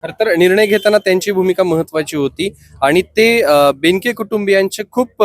खरं तर निर्णय घेताना त्यांची भूमिका महत्वाची होती आणि ते बेनके कुटुंबियांचे खूप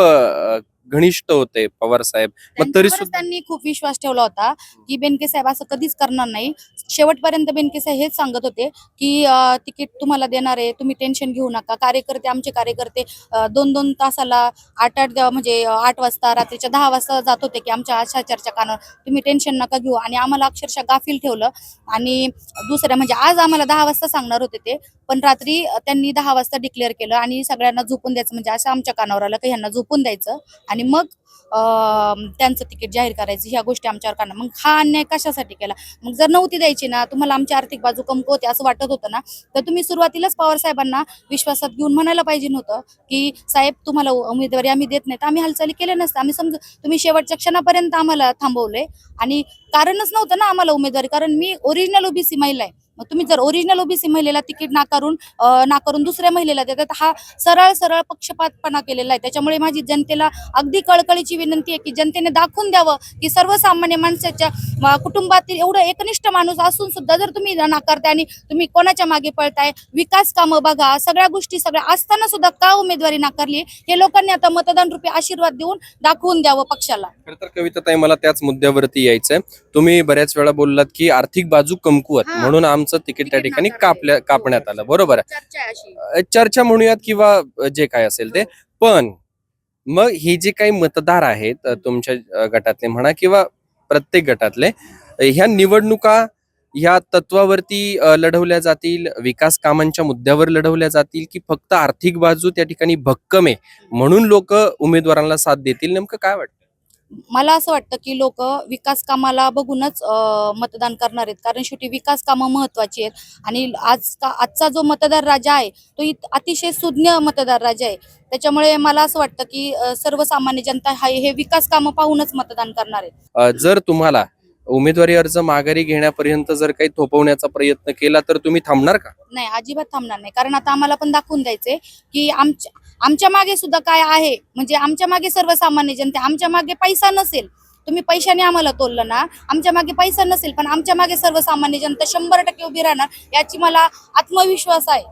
घनिष्ठ होते पवार साहेब. मग तरी त्यांच्यावरच सुद्धा त्यांनी खूप विश्वास ठेवला होता की बेनके साहेब असं कधीच करणार नाही. शेवटपर्यंत बेनके साहेब हेच सांगत होते की तिकीट तुम्हाला देणार आहे, तुम्ही टेन्शन घेऊ नका. कार्यकर्ते आमचे कार्यकर्ते 2-2 तासाला 8-8 म्हणजे 8 वाजता रात्रीच्या 10 वाजता जात होते की आमच्या अशा चर्चा कानावर, तुम्ही टेन्शन नका घेऊ. आणि आम्हाला अक्षरशः गाफील ठेवलं. आणि दुसऱ्या म्हणजे आज आम्हाला 10 वाजता सांगणार होते ते, पण रात्री त्यांनी 10 वाजता डिक्लेअर केलं आणि सगळ्यांना झोपून द्यायचं, म्हणजे असं आमच्या कानावर आलं की ह्यांना झोपून द्यायचं आणि मग त्यांचं तिकीट जाहीर करायचं. ह्या गोष्टी आमच्यावर करणार. मग हा अन्याय कशासाठी केला? मग जर नव्हती द्यायची ना, तुम्हाला आमची आर्थिक बाजू कमकुवत आहे असं वाटत होतं ना, तर तुम्ही सुरुवातीलाच पवार साहेबांना विश्वासात घेऊन म्हणायला पाहिजे नव्हतं की साहेब तुम्हाला उमेदवारी आम्ही देत नाही. तर आम्ही हालचाली केल्या नसत्या. आम्ही समजा तुम्ही शेवटच्या क्षणापर्यंत आम्हाला थांबवले आणि कारणच नव्हतं ना आम्हाला उमेदवारी, कारण मी ओरिजिनल ओबीसी महिला आहे. मग तुम्ही जर ओरिजिनल ओबीसी महिलेला तिकीट नाकारून दुसऱ्या महिलेला देतात, हा सरळ सरळ पक्षपातपणा केलेला आहे. त्याच्यामुळे माझी जनतेला अगदी कळकळीची विनंती आहे की जनतेने दाखवून द्यावं की सर्वसामान्य माणसाच्या कुटुंबातील एवढं एकनिष्ठ माणूस असून सुद्धा जर तुम्ही नाकारताय आणि तुम्ही कोणाच्या मागे पळताय, विकास कामं बघा, सगळ्या गोष्टी सगळ्या असताना सुद्धा का उमेदवारी नाकारली, हे लोकांनी आता मतदान रूपी आशीर्वाद देऊन दाखवून द्यावं पक्षाला. खरं तर कविताताई, मला त्याच मुद्द्यावरती यायचंय. तुम्ही बऱ्याच वेळा बोललात की आर्थिक बाजू कमकुवत हा, म्हणून आमचं तिकीट त्या तिकीट ठिकाणी नाकारलंय. कापण्यात आलं. बरोबर आहे. चर्चा आहे अशी. चर्चा म्हणूयात किंवा जे काय असेल ते. पण मग हे जे काही मतदार आहेत तुमच्या गटातले म्हणा किंवा प्रत्येक गटातले, ह्या निवडणुका ह्या तत्वावरती लढवल्या जातील, विकास कामांच्या मुद्द्यावर लढवल्या जातील, की फक्त आर्थिक बाजू त्या ठिकाणी भक्कम आहे म्हणून लोक उमेदवारांना साथ देतील? नेमकं काय वाटतं? मला असं वाटतं की लोक विकास कामाला बघूनच मतदान करणार आहेत, कारण शेवटी विकास कामं महत्वाची आहेत. आणि आजचा जो मतदार राजा आहे तो अतिशय सुज्ञ मतदार राजा आहे. त्याच्यामुळे मला असं वाटतं की सर्वसामान्य जनता हे विकास कामं पाहूनच मतदान करणार आहे. जर तुम्हाला उमेदवारी अर्ज माघारी घेण्यापर्यंत जर काही थोपवण्याचा प्रयत्न केला तर तुम्ही थांबणार का? नाही, अजिबात थांबणार नाही. कारण आता आम्हाला पण दाखवून द्यायचंय की आमच्या मागे सुद्धा काय आहे. म्हणजे आमच्या मागे सर्वसामान्य जनता, आमच्या मागे पैसा नसेल, तुम्ही पैशाने आम्हाला तोललं ना, आमच्या मागे पैसा नसेल पण आमच्या मागे सर्वसामान्य जनता 100% उभी राहणार, याची मला आत्मविश्वास आहे.